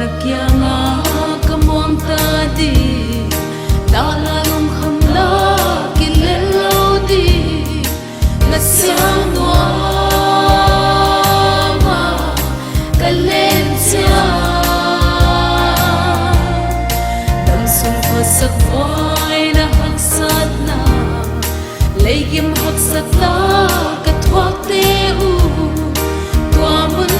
kya nga kamuang ta di dalalong hamla kilelaw di nasyang nuama kalensya damsong pasakway na hagsat na Leigim hagsat na katwak teu tuamun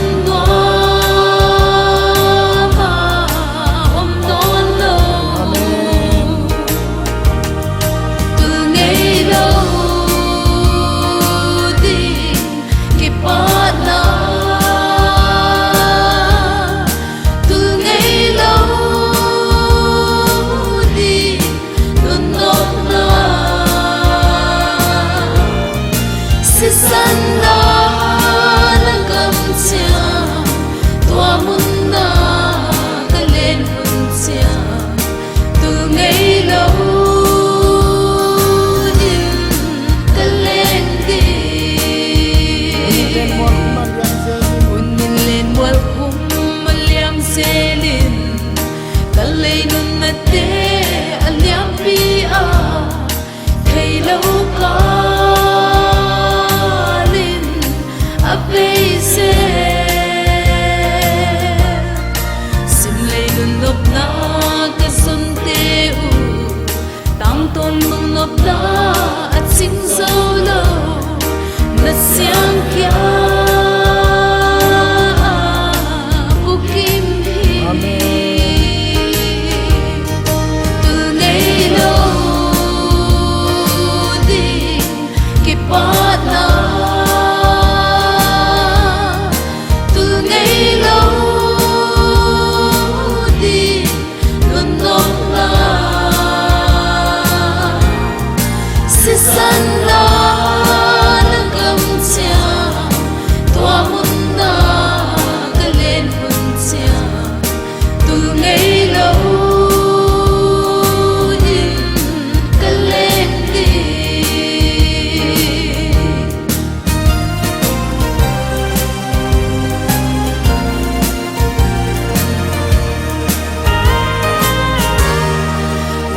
at sing solo nasyang kya bukim hi tunay lo di kipat na tunay lo di nunok na Sisanda nagamsya tuamun na kalen hunsya tungay lo kalen di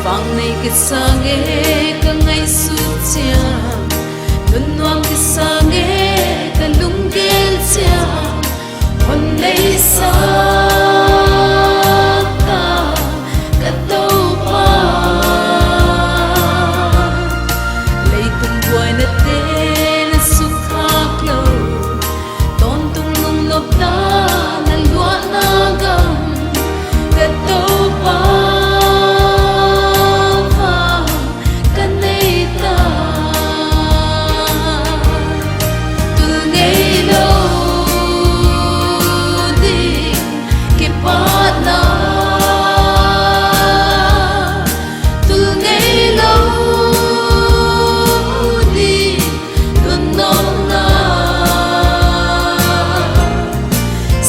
Phang nay kisange ngay suốt chia luân hoang cái xa nghe cả lung gel chia hồn lấy xa cả tàu pa lấy từng buổi nát tên sung khắc lâu tôn tung nung nộp ta năn lúa na gam cả tàu pa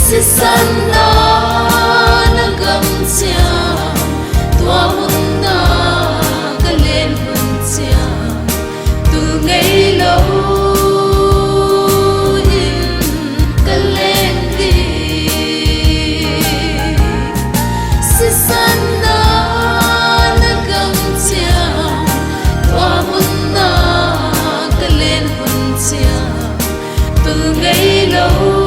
Sisanda nagamsya tuamun na kalen hunsya tungay lo kalen di Sisanda nagamsya tuamun na kalen hunsya tungay lo